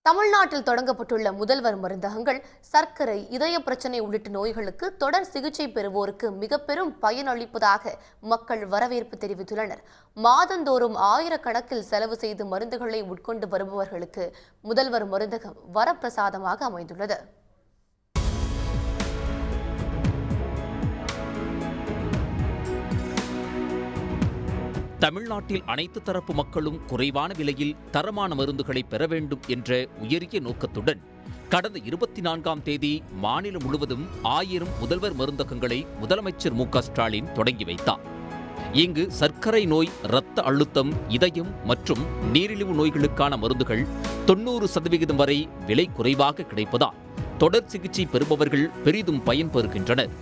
தமிழ்நாட்டில் தொடங்கப்பட்டுள்ள முதல்வர் மருந்தகங்கள் சர்க்கரை, இதய பிரச்சினை உள்ளிட்ட நோய்களுக்கு தொடர் சிகிச்சை பெறுவோருக்கு மிக பெரும் பயனளிப்பதாக மக்கள் வரவேற்பு தெரிவித்துள்ளனர். மாதந்தோறும் ஆயிரக்கணக்கில் செலவு செய்து மருந்துகளை உட்கொண்டு வருபவர்களுக்கு முதல்வர் மருந்தகம் வரப்பிரசாதமாக அமைந்துள்ளது. தமிழ்நாட்டில் அனைத்து தரப்பு மக்களும் குறைவான விலையில் தரமான மருந்துகளை பெற வேண்டும் என்ற உயரிய நோக்கத்துடன் கடந்த 24ஆம் தேதி மாநிலம் முழுவதும் 1000 முதல்வர் மருந்தகங்களை முதலமைச்சர் மு.க.ஸ்டாலின் தொடங்கி வைத்தார். இங்கு சர்க்கரை நோய், இரத்த அழுத்தம், இதயம் மற்றும் நீரிழிவு நோய்களுக்கான மருந்துகள் 90% வரை விலை குறைவாக கிடைப்பதால் தொடர் சிகிச்சை பெறுபவர்கள் பெரிதும் பயன்பெறுகின்றனர்.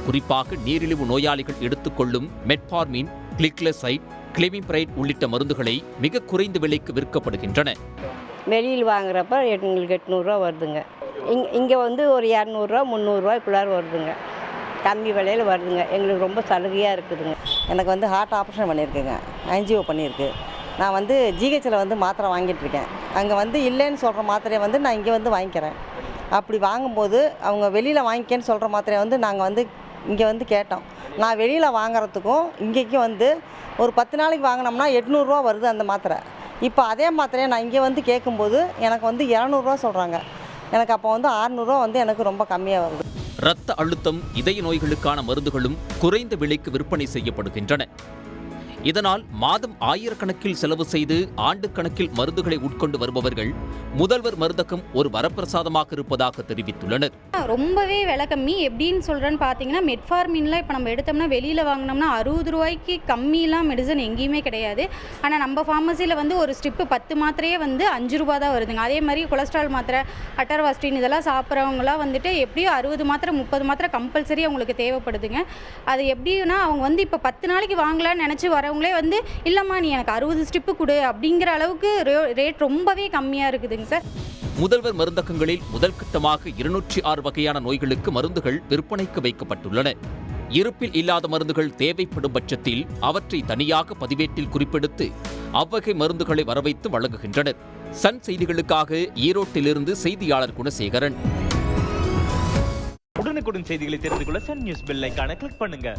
குறிப்பாக நீரிழிவு நோயாளிகள் எடுத்துக்கொள்ளும் மெட்ஃபார்மின், கிளிக்லசைட், கிளிமிப்ரைட் உள்ளிட்ட மருந்துகளை மிக குறைந்த விலைக்கு விற்கப்படுகின்றன. வெளியில் வாங்குறப்ப எங்களுக்கு 800 வருதுங்க. இங்கே வந்து ஒரு 200, 300 வருதுங்க. கம்மி விலையில் வருதுங்க. எங்களுக்கு ரொம்ப சலுகையாக இருக்குதுங்க. எனக்கு வந்து ஹார்ட் ஆப்ரேஷன் பண்ணியிருக்குங்க, ஆஞ்சியோ பண்ணியிருக்கு. நான் வந்து ஜிஹெச்சில் வந்து மாத்திரை வாங்கிட்டு இருக்கேன். அங்கே வந்து இல்லைன்னு சொல்கிற மாத்திரையை வந்து நான் இங்கே வந்து வாங்கிக்கிறேன். அப்படி வாங்கும்போது அவங்க வெளியில் வாங்கிக்கேன்னு சொல்கிற மாத்திரையை வந்து நாங்கள் வந்து இங்கே வந்து கேட்டோம். நான் வெளியில் வாங்குறதுக்கும் இங்கேக்கும் வந்து ஒரு 10 நாளைக்கு வாங்கினோம்னா 800 வருது அந்த மாத்திரை. இப்போ அதே மாத்திரையை நான் இங்கே வந்து கேட்கும்போது எனக்கு வந்து 200 சொல்கிறாங்க. எனக்கு அப்போ வந்து 600 வந்து எனக்கு ரொம்ப கம்மியாக வருது. இரத்த அழுத்தம், இதய நோய்களுக்கான மருந்துகளும் குறைந்த விலைக்கு விற்பனை செய்யப்படுகின்றன. இதனால் மாதம் ஆயிரக்கணக்கில் செலவு செய்து ஆண்டு கணக்கில் மருந்துகளை உட்கொண்டு வருபவர்கள் முதல்வர் மருந்தகம் ஒரு வரப்பிரசாதமாக இருப்பதாக தெரிவித்துள்ளனர். ரொம்பவே விலை கம்மி. எப்படின்னு சொல்கிறேன்னு பார்த்தீங்கன்னா, மெட்ஃபார்மின்லாம் இப்போ நம்ம எடுத்தோம்னா வெளியில் வாங்கினோம்னா 60 ரூபாய்க்கு கம்மியெலாம் மெடிசன் எங்கேயுமே கிடையாது. ஆனால் நம்ம ஃபார்மசியில் வந்து ஒரு ஸ்ட்ரிப்பு 10 மாத்திரையே வந்து 5 ரூபா தான் வருதுங்க. அதே மாதிரி கொலஸ்ட்ரால் மாத்திரை, அட்டர்வாஸ்டின் இதெல்லாம் சாப்பிட்றவங்களாம் வந்துட்டு எப்படியும் 60 மாத்திரை 30 மாத்திரை கம்பல்சரி அவங்களுக்கு தேவைப்படுதுங்க. அது எப்படின்னா அவங்க வந்து இப்போ 10 நாளைக்கு வாங்கலான்னு நினச்சி வரவங்களே வந்து இல்லைம்மா நீ எனக்கு 60 ஸ்ட்ரிப்பு கொடு அப்படிங்கிற அளவுக்கு ரேட் ரொம்பவே கம்மியாக இருக்குதுங்க சார். முதல்வர் மருந்தகங்களில் முதல் கட்டமாக 206 வகையான நோய்களுக்கு மருந்துகள் விற்பனைக்கு வைக்கப்பட்டுள்ளன. இருப்பில் இல்லாத மருந்துகள் தேவைப்படும் பட்சத்தில் அவற்றை தனியாக பதிவேட்டில் குறிப்பெடுத்து அவ்வகை மருந்துகளை வரவைத்து வழங்குகின்றனர். சன் செய்திகளுக்காக ஈரோட்டிலிருந்து செய்தியாளர் குணசேகரன். உடனுக்குடன் செய்திகளை தெரிந்து கொள்ள சன் நியூஸ் பெல் ஐகானை கிளிக் பண்ணுங்க.